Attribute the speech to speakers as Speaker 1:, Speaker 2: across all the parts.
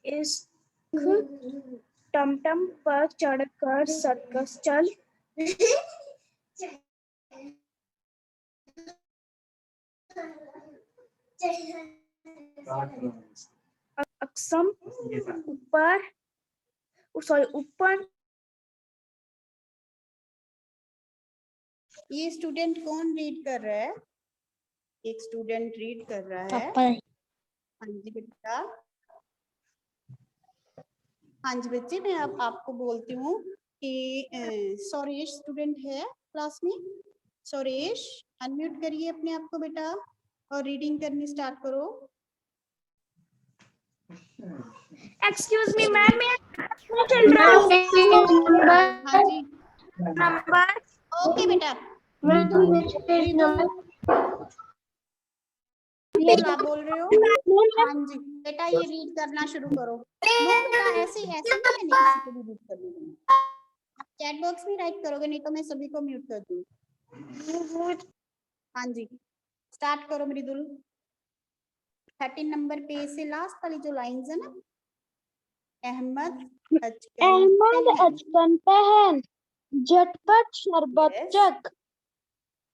Speaker 1: इश्क टमटम पर चढ़कर सर्कस चल। अक्षम ऊपर
Speaker 2: ये स्टूडेंट कौन रीड कर रहा है? एक स्टूडेंट रीड कर रहा है। हाँ जी बेटा, हाँ जी बच्चे, मैं अब आपको बोलती हूँ कि सौरेश स्टूडेंट है क्लास में। सौरेश अनम्यूट करिए अपने आप को बेटा और रीडिंग करनी स्टार्ट करो।
Speaker 1: एक्सक्यूज मी मैम, मैं चल रहा हूँ।
Speaker 2: हाँ जी
Speaker 1: नंबर
Speaker 2: ओके बेटा। आप बोल रहे हो? हाँ जी बेटा, ये रीड करना शुरू करो। नो बेटा, ऐसे ऐसे नहीं, मैंने किसी को भी रीड करने दूंगी। आप चैट बॉक्स में राइट करोगे, नहीं तो मैं सभी को म्यूट कर दूंगी। हाँ जी स्टार्ट करो मृदुल। 13 नंबर पेज से लास्ट वाली जो लाइंस है ना, अहमद
Speaker 1: अचकन पहन, झटपट शरबत चख,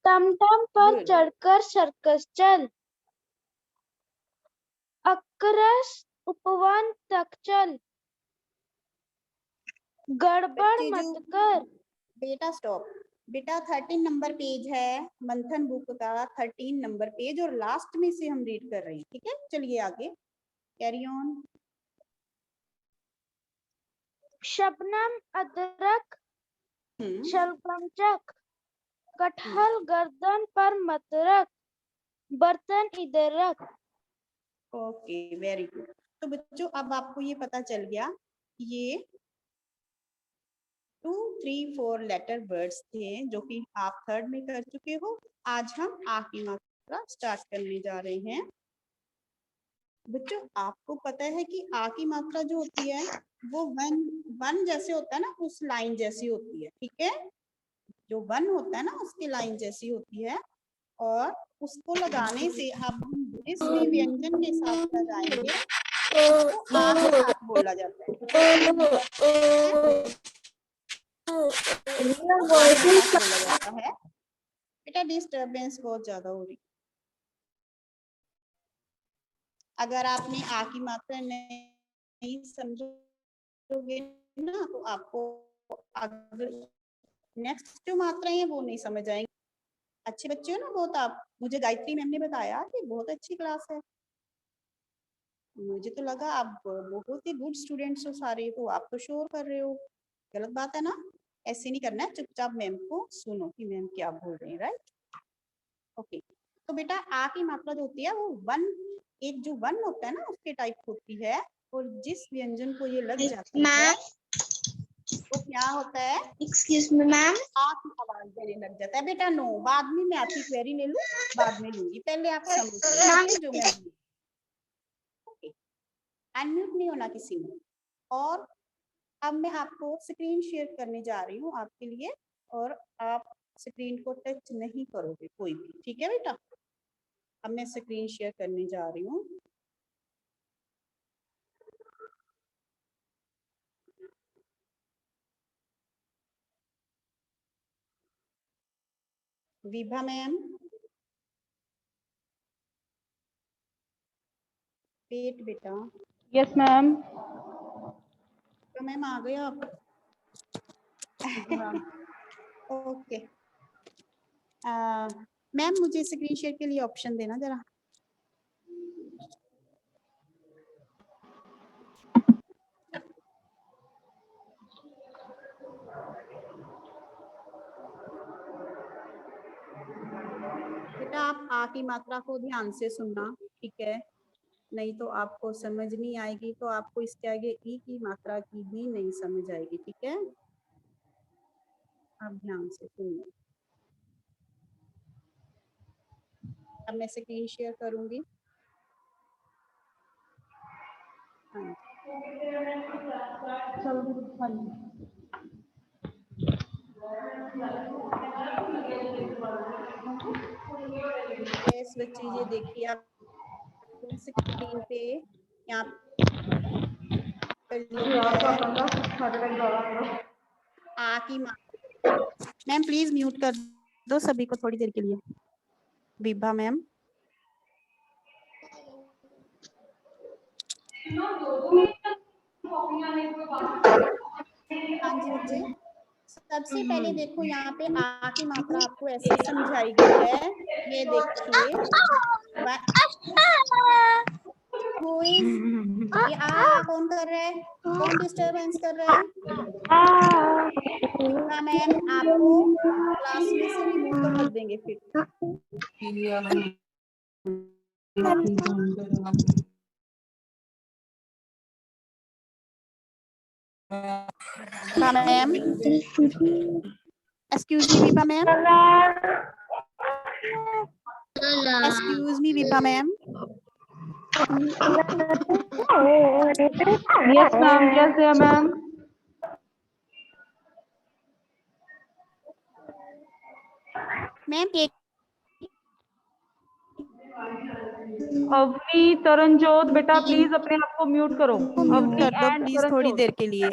Speaker 1: टमटम पर चढ़कर सर्कस चल, अकरस उपवन तक चल, गड़बड़ मत कर।
Speaker 2: बेटा स्टॉप बेटा, 13 नंबर पेज है मंथन बुक का, 13 नंबर पेज, और लास्ट में से हम रीड कर रहे हैं। ठीक है, चलिए आगे कैरी ऑन।
Speaker 1: शबनम अदरक शलगम चख, कटहल गर्दन पर मत रख, बर्तन इधर रख।
Speaker 2: Okay very good. तो बच्चों अब आपको ये पता चल गया, ये 2, 3, 4 लेटर वर्ड्स थे जो कि आप थर्ड में कर चुके हो। आज हम आ की मात्रा स्टार्ट करने जा रहे हैं। बच्चों आपको पता है कि आ की मात्रा जो होती है वो वन जैसे होता है ना, उस लाइन जैसी होती है। ठीक है, जो वन होता है ना उसकी लाइन जैसी होती है, और उसको लगाने से अब हम जिस भी व्यंजन के साथ लगाएंगे उसको आ के साथ बोला जाता है। बेटा डिस्टर्बेंस बहुत ज्यादा हो रही, अगर आपने आ की मात्रा नहीं समझोगे ना तो आपको अगर नेक्स्ट जो मात्राएं हैं वो नहीं समझ आएंगी। अच्छे बच्चे हो ना बहुत आप, मुझे गायत्री मैम ने बताया कि बहुत अच्छी क्लास है, मुझे तो लगा आप बहुत ही गुड स्टूडेंट्स हो सारे, तो आप तो शोर कर रहे हो। गलत बात है ना, ऐसे नहीं करना है, चुपचाप मैम को सुनो कि मैम क्या बोल रहे हैं। Right okay. तो बेटा आ की मात्रा जो होती है वो वन, एक जो वन होता है ना उसके टाइप होती है, और जिस व्यंजन को ये लग जाती है वो क्या होता है?
Speaker 1: एक्सक्यूज मी मैम,
Speaker 2: आ की आवाज देने लग जाता है। बेटा नो, बाद में मैं आपकी क्वेरी ले लूं, बाद में लूंगी, पहले आप समझ जो मैं अनम्यूट नहीं होना किसी ने। और अब मैं आपको स्क्रीन शेयर करने जा रही हूँ आपके लिए, और आप स्क्रीन को टच नहीं करोगे कोई भी। ठीक है बेटा, अब मैं स्क्रीन शेयर करने जा रही हूँ। विभा मैम, पेट बेटा।
Speaker 1: Yes ma'am.
Speaker 2: तो मैम आ गए आप? ओके मैम मुझे स्क्रीन शेयर के लिए ऑप्शन देना जरा। बेटा आप आ की मात्रा को ध्यान से सुनना, ठीक है, नहीं तो आपको समझ नहीं आएगी, तो आपको इसके आगे ई की मात्रा की भी नहीं समझ आएगी। ठीक है, आप ध्यान से सुनिए। अब मैं स्क्रीन शेयर करूंगी। हाँ यस बच्चे, ये देखिए आप स्क्रीन पे यहाँ आ की मात्रा। मैम प्लीज म्यूट कर दो सभी को थोड़ी देर के लिए। विभा मैम। हाँ जी बच्चे, सबसे पहले देखो यहाँ पे आ की मात्रा आपको ऐसे समझाई गई है। ये देखिए, ये आ कौन कर रहा है, कौन डिस्टरबेंस कर रहा है? मैम आपको क्लास में से रिमूव कर देंगे फिर। Ma'am excuse me Vibha ma'am, excuse me Vibha ma'am.
Speaker 3: Yes, ma'am. Yes, dear ma'am.
Speaker 2: Ma'am एक
Speaker 3: अवनी तरनजोत बेटा प्लीज अपने आप को म्यूट करो।
Speaker 2: म्यूट
Speaker 3: अवनी
Speaker 2: कर दो
Speaker 3: एंड
Speaker 2: प्लीज थोड़ी
Speaker 3: तरनजोत।
Speaker 2: देर के लिए।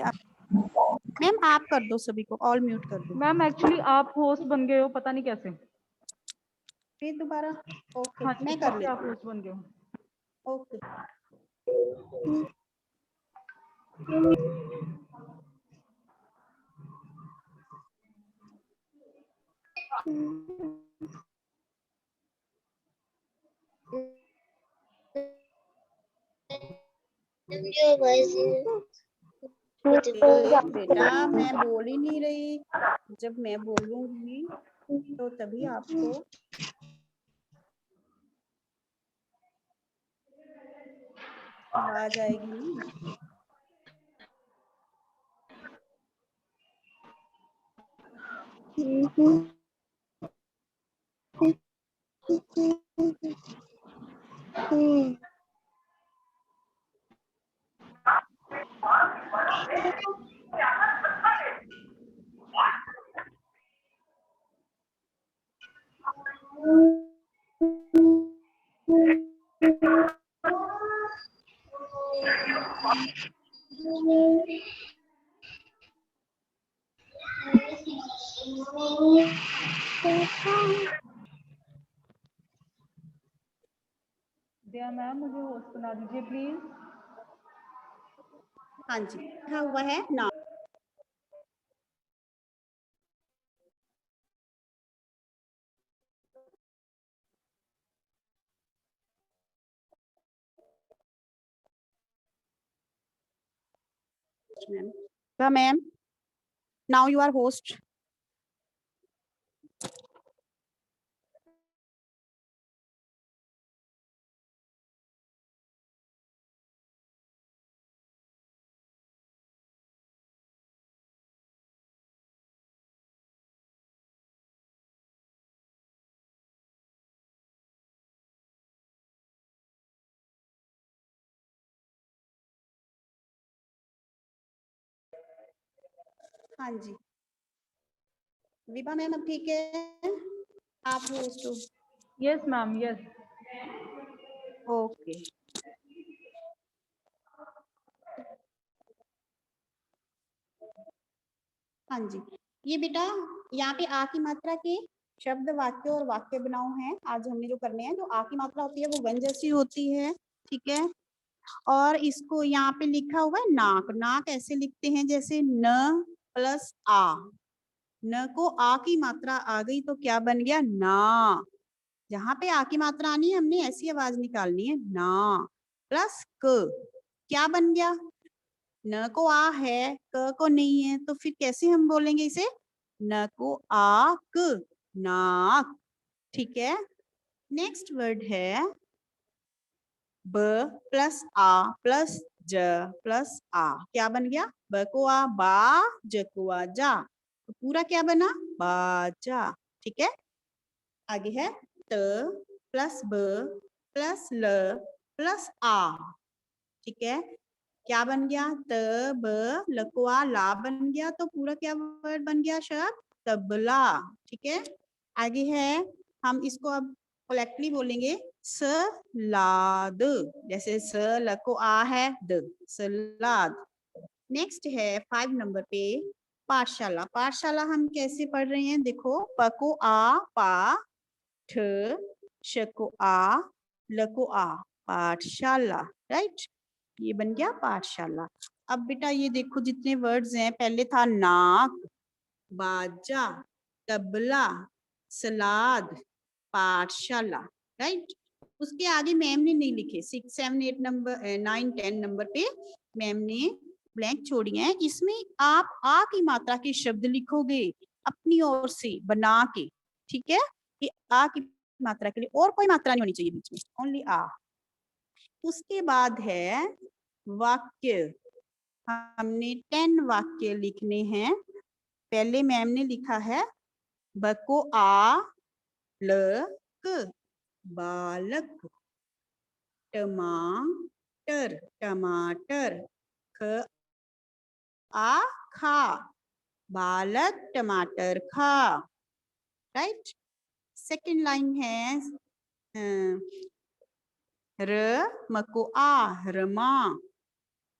Speaker 2: मैम आप कर दो, सभी को ऑल म्यूट कर दो।
Speaker 3: मैम एक्चुअली आप होस्ट बन गए हो, पता नहीं कैसे।
Speaker 2: फिर दोबारा ओके
Speaker 3: हाँ
Speaker 2: मैं
Speaker 3: जी,
Speaker 2: कर
Speaker 3: फिर से
Speaker 2: लेती
Speaker 3: आप होस्ट बन गए हो।
Speaker 2: हूँ। ओके बेटा मैं बोल ही नहीं रही, जब मैं बोलूंगी तो तभी आपको आवाज आएगी ना।
Speaker 3: दिया मैम मुझे होस्ट बना दीजिए प्लीज।
Speaker 2: हाँ जी, लिखा हुआ है ना। Ma'am now you are host. हाँ जी विभा मैम अब ठीक है, आप होस्ट हो।
Speaker 3: Yes ma'am yes.
Speaker 2: ओके हाँ जी, ये बेटा यहाँ पे आ की मात्रा के शब्द वाक्य और वाक्य बनाओ हैं। आज हमने जो करने हैं, जो आ की मात्रा होती है वो गण जैसी होती है, ठीक है। और इसको यहाँ पे लिखा हुआ है नाक। नाक ऐसे लिखते हैं जैसे न प्लस आ। न को आ की मात्रा आ गई तो क्या बन गया ना। जहां पे आ की मात्रा आनी है हमने ऐसी आवाज निकालनी है ना। प्लस क क्या बन गया, न को आ है क को नहीं है, तो फिर कैसे हम बोलेंगे इसे, न को आ क नाक, ठीक है। नेक्स्ट वर्ड है ब प्लस आ प्लस ज प्लस आ, क्या बन गया, ब को आ बा, ज को आ जा, तो पूरा क्या बना बाजा, ठीक है। आगे है त प्लस ब प्लस ल प्लस आ, ठीक है। क्या बन गया त ब लकुआ ला बन गया, तो पूरा क्या वर्ड बन गया शब्द तबला, ठीक है। आगे है, हम इसको अब कलेक्टली बोलेंगे सलाद, जैसे स लको आ है द सलाद, नेक्स्ट है 5 नंबर पे पाठशाला। पाठशाला हम कैसे पढ़ रहे हैं, देखो प को आ पा, ठ श को आ, ल को आ, पाठशाला। राइट, ये बन गया पाठशाला। अब बेटा ये देखो जितने वर्ड्स हैं, पहले था नाक, बाजा, तबला, सलाद, पाठशाला। राइट, उसके आगे मैम ने नहीं लिखे। 6, 7, 8 नंबर 9, 10 नंबर पे मैम ने ब्लैंक छोड़ी है। इसमें आप आ की मात्रा के शब्द लिखोगे अपनी ओर से बना के, ठीक है। कि आ की मात्रा के लिए और कोई मात्रा नहीं होनी चाहिए बीच में, ओनली आ। उसके बाद है वाक्य। हमने 10 वाक्य लिखने हैं। पहले मैम ने लिखा है ब को आ ल क, बालक, टमाटर, टमाटर, ख आ खा, बालक टमाटर खा। राइट, सेकंड लाइन है र म को आ रमा,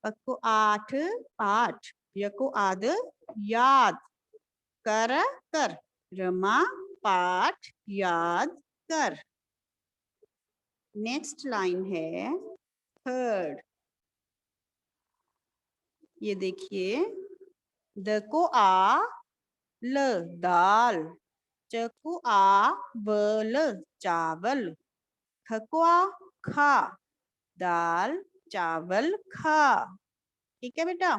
Speaker 2: प को आठ पाठ, य को आद याद, कर कर, रमा पाठ याद कर। नेक्स्ट लाइन है थर्ड, ये देखिए द को आ ल दाल, च को आ बल चावल, ख को आ खा, दाल चावल खा। ठीक है बेटा।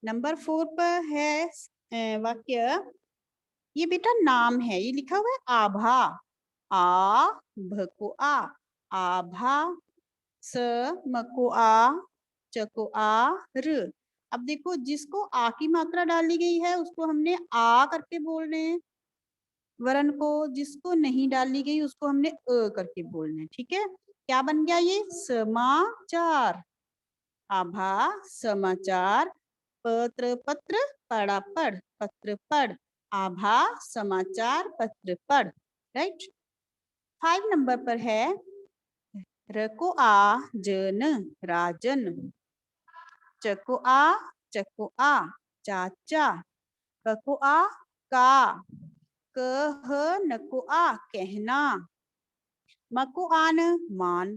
Speaker 2: नंबर 4 पर है वाक्य, ये बेटा नाम है, ये लिखा हुआ है आभा, आ भ को आ, आभा, स म को आ, च को आ र। अब देखो जिसको आ की मात्रा डाली गई है उसको हमने आ करके बोलने हैं वर्ण को, जिसको नहीं डाली गई उसको हमने अ करके बोलना है। ठीक है, क्या बन गया ये समाचार, आभा समाचार, पत्र पत्र, पढ़ा पढ़, पत्र पढ़, आभा समाचार पत्र पढ़। राइट, 5 नंबर पर है र को आ जन, राजन, च को आ चाचा, क को आ का, कह न को आ कहना, म को आन मान,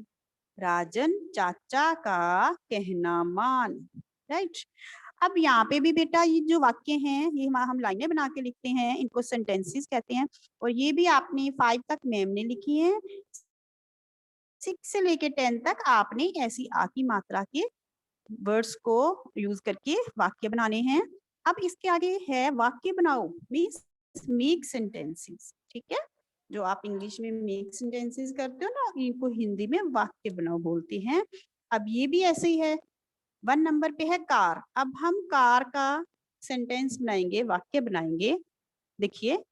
Speaker 2: राजन चाचा का कहना मान। राइट, अब यहाँ पे भी बेटा ये जो वाक्य हैं ये हम लाइनें बना के लिखते हैं, इनको सेंटेंसेस कहते हैं। और ये भी आपने 5 तक मैम ने लिखी है, 6 से लेके 10 तक आपने ऐसी आ की मात्रा के वर्ड्स को यूज करके वाक्य बनाने हैं। अब इसके आगे है वाक्य बनाओ, मीन्स मेक सेंटेंसेस। ठीक है, जो आप इंग्लिश में मेक सेंटेंसेस करते हो ना, इनको हिंदी में वाक्य बनाओ बोलते हैं। अब ये भी ऐसे ही है। 1 नंबर पे है कार। अब हम कार का सेंटेंस बनाएंगे, वाक्य बनाएंगे। देखिए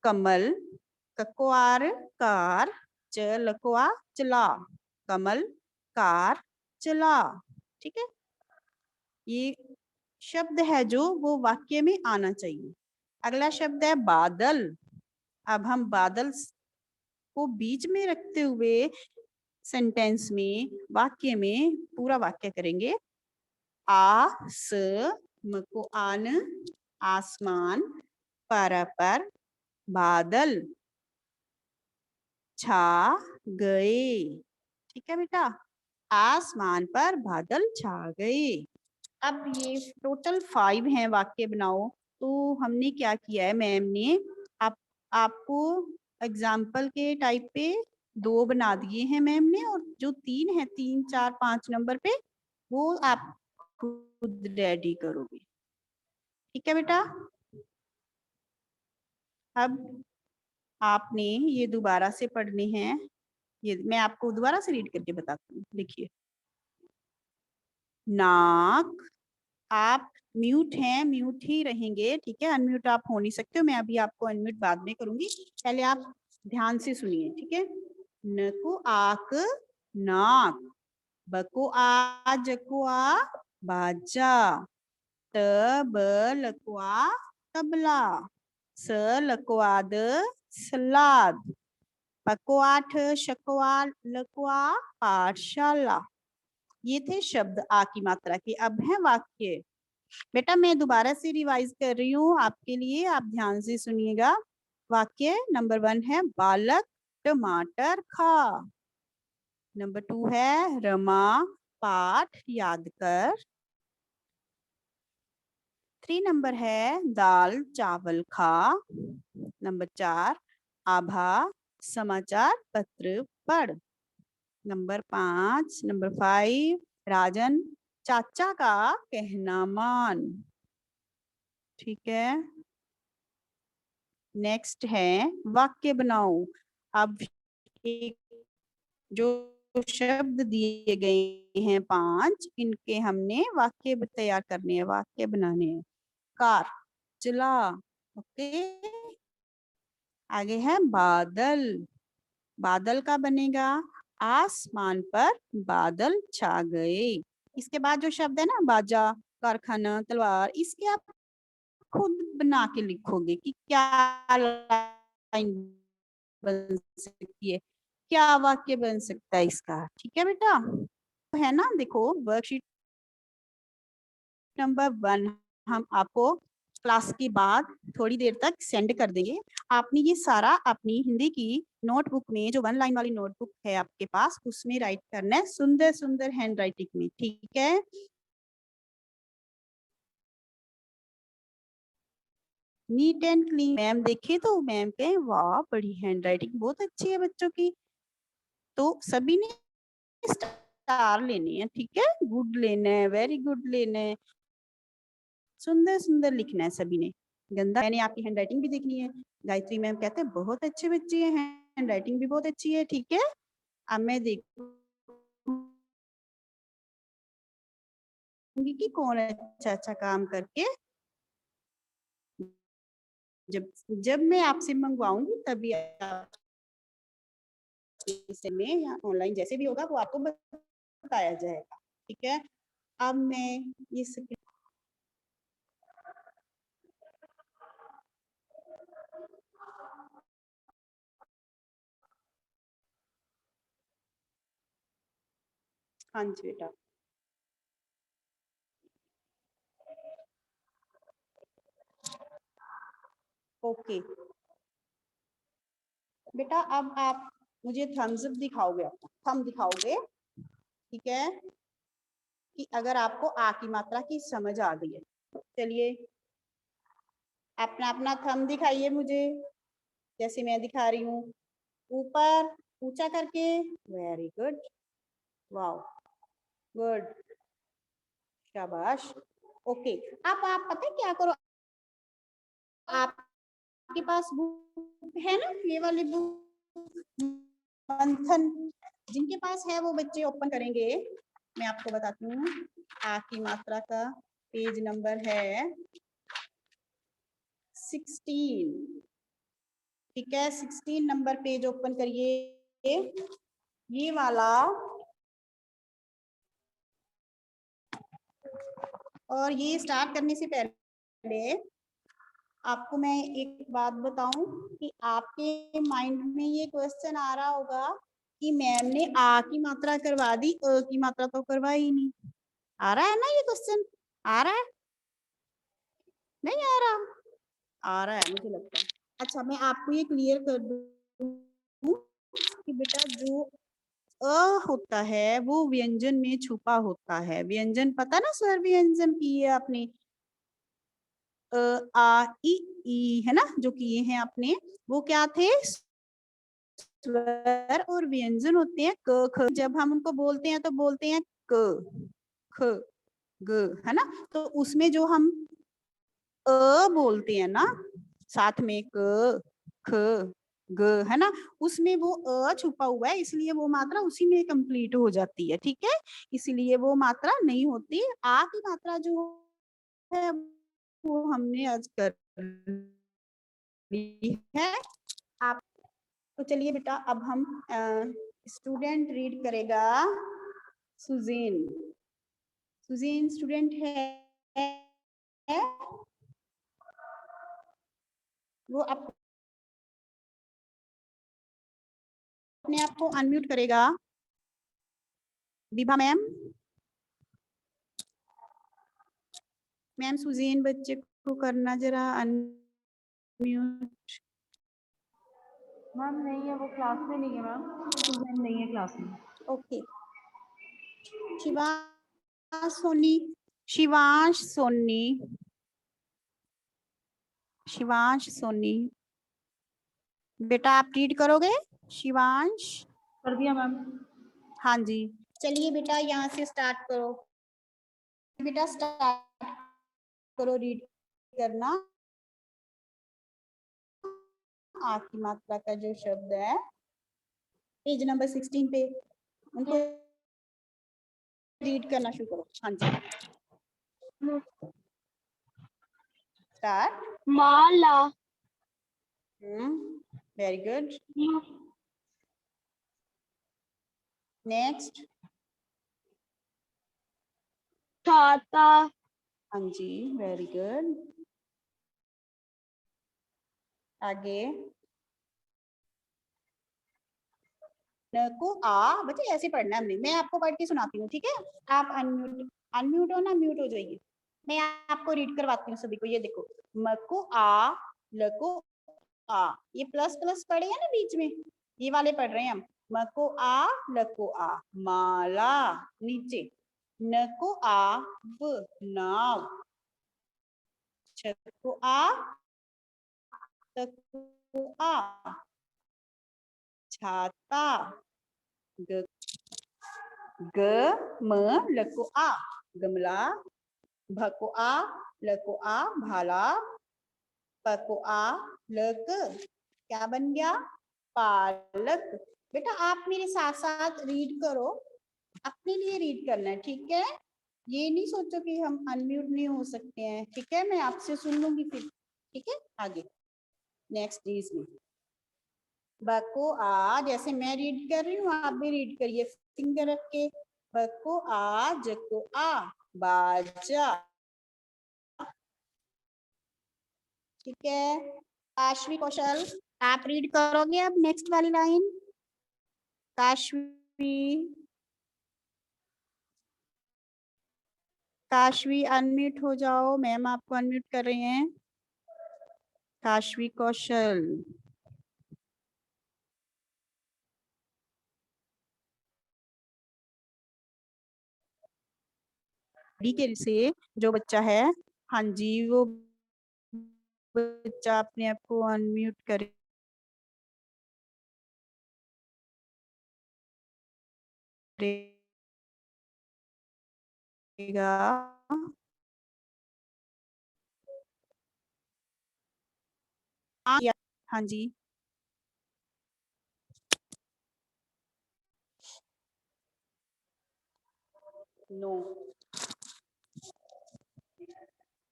Speaker 2: कमल, कक्वार कार, च लकवा चला, कमल कार चला। ठीक है, ये शब्द है जो वो वाक्य में आना चाहिए। अगला शब्द है बादल। अब हम बादल को बीच में रखते हुए सेंटेंस में, वाक्य में पूरा वाक्य करेंगे। आ स म को आन, आसमान, पर बादल छा गए। ठीक है बेटा, आसमान पर बादल छा गए। अब ये टोटल 5 हैं वाक्य बनाओ। तो हमने क्या किया है, मैम ने आपको एग्जाम्पल के टाइप पे 2 बना दिए हैं मैम ने, और जो 3 है 3, 4, 5 नंबर पे वो आप खुद रेडी करोगे। ठीक है बेटा, अब आपने ये दोबारा से पढ़ने हैं। ये मैं आपको दोबारा से रीड करके बताती हूँ। देखिए नाक, आप म्यूट हैं, म्यूट ही रहेंगे। ठीक है, अनम्यूट आप हो नहीं सकते हो, मैं अभी आपको अनम्यूट बाद में करूंगी, पहले आप ध्यान से सुनिए। ठीक है, न को आक नाक, ब को आ जकुआ बाजा, त ब लकुआ तबला, स लकुआ द सलाद, पकवाठ शकवा लकुआ पाठशाला। ये थे शब्द आ की मात्रा के। अब है वाक्य। बेटा मैं दोबारा से रिवाइज कर रही हूँ आपके लिए, आप ध्यान से सुनिएगा। वाक्य नंबर 1 है बालक टमाटर खा। नंबर 2 है रमा पाठ याद कर। 3 नंबर है दाल चावल खा। नंबर 4 आभा समाचार पत्र पढ़। नंबर 5 राजन चाचा का कहना मान। ठीक है, नेक्स्ट है वाक्य बनाओ। अब एक जो शब्द दिए गए हैं 5, इनके हमने वाक्य तैयार करने हैं, वाक्य बनाने हैं। कार चला, ओके। आगे है बादल, बादल का बनेगा आसमान पर बादल छा गए। इसके बाद जो शब्द है ना बाजा कारखाना तलवार, इसके आप खुद बना के लिखोगे कि क्या लाइन बन सकती है, क्या वाक्य बन सकता है इसका। ठीक है बेटा, तो है ना, देखो वर्कशीट नंबर 1 हम आपको क्लास के बाद थोड़ी देर तक सेंड कर देंगे। आपने ये सारा अपनी हिंदी की नोटबुक में, जो 1 लाइन वाली नोटबुक है आपके पास, उसमें राइट करना है सुंदर सुंदर हैंड राइटिंग में। ठीक है, नीट एंड क्लीन। मैम देखे तो मैम कहे वाह बड़ी हैंड राइटिंग बहुत अच्छी है बच्चों की। तो सभी ने स्टार लेने हैं, ठीक है, गुड लेना है, वेरी गुड लेना है, सुंदर सुंदर लिखना है सभी ने। गंदा, मैंने आपकी हैंड राइटिंग भी देखनी है। गायत्री मैम कहते हैं बहुत अच्छे बच्चे हैं, हैंड राइटिंग भी बहुत अच्छी है। ठीक है, अब मैं देखूंगी कि कौन अच्छा अच्छा काम करके, जब जब मैं आपसे मंगवाऊंगी तभी आप में या ऑनलाइन जैसे भी होगा वो आपको बताया जाएगा। ठीक है, अब मैं ये हाँ जी बेटा, ओके बेटा, अब आप मुझे थम्स अप दिखाओगे, अपना थंब दिखाओगे। ठीक है, कि अगर आपको आ की मात्रा की समझ आ गई है। चलिए अपना अपना थंब दिखाइए मुझे, जैसे मैं दिखा रही हूँ, ऊपर ऊंचा करके। वेरी गुड, वाओ गुड, शाबाश। ओके, अब आप पता है क्या करो, आपके पास बुक है ना, ये वाली बुक मंथन, जिनके पास है वो बच्चे ओपन करेंगे। मैं आपको बताती हूँ, आ की मात्रा का पेज नंबर है 16। ठीक है, 16 नंबर पेज ओपन करिए। ये वाला, और ये स्टार्ट करने से पहले आपको मैं एक बात बताऊं कि आपके माइंड में ये क्वेश्चन आ रहा होगा कि मैम ने आ की मात्रा करवा दी, अ की मात्रा तो करवाई नहीं। आ रहा है ना ये क्वेश्चन, आ रहा है, नहीं आ रहा? आ रहा है मुझे लगता है। अच्छा, मैं आपको ये क्लियर कर दूं कि बेटा जो अ होता है वो व्यंजन में छुपा होता है। व्यंजन पता ना, स्वर व्यंजन किए आपने, अ आ ई है ना, जो किए हैं आपने, वो क्या थे, स्वर और व्यंजन होते हैं क ख। जब हम उनको बोलते हैं तो बोलते हैं क ख ग, है ना। तो उसमें जो हम बोलते हैं ना साथ में, क ख ग, है ना, उसमें वो छुपा हुआ है, इसलिए वो मात्रा उसी में कंप्लीट हो जाती है। ठीक है, इसलिए वो मात्रा नहीं होती। आ की मात्रा जो है वो हमने आज कर ली है। आप तो चलिए बेटा, अब हम स्टूडेंट रीड करेगा सुजीन। सुजीन स्टूडेंट है वो अपने आप को अनम्यूट करेगा। विभा मैम, मैम सुजैन बच्चे को करना जरा अनम्यूट।
Speaker 3: मैम नहीं है, वो क्लास में नहीं है मैम, सुजैन नहीं है क्लास में।
Speaker 2: ओके, शिवांश सोनी, शिवांश सोनी, शिवांश सोनी, बेटा आप रीड करोगे? शिवांश,
Speaker 3: कर दिया मैम।
Speaker 2: हाँ जी, चलिए बेटा यहाँ से स्टार्ट करो, बेटा स्टार्ट करो रीड करना। आ की मात्रा का जो शब्द है पेज नंबर 16 पे, उनको रीड करना शुरू करो। हाँ जी, स्टार्ट।
Speaker 1: माला,
Speaker 2: वेरी गुड, नेक्स्ट।
Speaker 1: छाता,
Speaker 2: हाँ जी, वेरी गुड, आगे। न को आ, बच्चे ऐसे पढ़ना है हमने, मैं आपको पढ़ के सुनाती हूँ, ठीक है? आप अनम्यूट, अनम्यूट हो ना, म्यूट हो जाइए। मैं आपको रीड करवाती हूँ सभी को। ये देखो, म को आ, ल को आ, ये प्लस प्लस पढ़े हैं ना बीच में, ये वाले पढ़ रहे हैं हम। म को आ, ल को आ, माला, नीचे। न को आ, व, नाव। छ को आ, त को आ, छाता। ग, ग म ल को आ, गमला। भ को आ, ल को आ, भाला। प को आ, ल क, क्या बन गया? पालक। बेटा आप मेरे साथ साथ रीड करो, अपने लिए रीड करना है, ठीक है? ये नहीं सोचो कि हम अनम्यूट नहीं हो सकते हैं, ठीक है? मैं आपसे सुन लूंगी फिर, ठीक है? आगे नेक्स्ट डीज में ब को आ, जैसे मैं रीड कर रही हूँ आप भी रीड करिए फिंगर रख के। ब को आ, ज को आ, बाजा। ठीक है, काशवी कौशल आप रीड करोगे अब नेक्स्ट वाली लाइन? काशवी, काशवी अनम्यूट हो जाओ, मैम आपको अनम्यूट कर रही हैं। काशवी कौशल, के से जो बच्चा है, हाँ जी, वो बच्चा अपने आप को अनम्यूट करे। हाँ जी, नो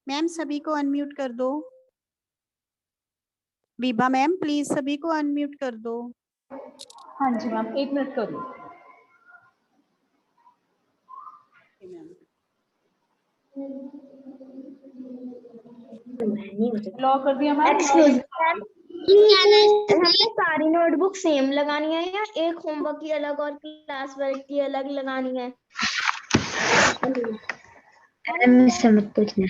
Speaker 2: मैम, सभी को अनम्यूट कर दो। विभा मैम प्लीज सभी को अनम्यूट कर दो।
Speaker 3: हाँ जी मैम, 1 मिनट करो। लॉ कर दिया मैम।
Speaker 1: एक्सक्यूज हमें सारी नोटबुक सेम लगानी है या एक होमवर्क की अलग और क्लास वर्क की अलग लगानी है? मुझसे मत पूछना।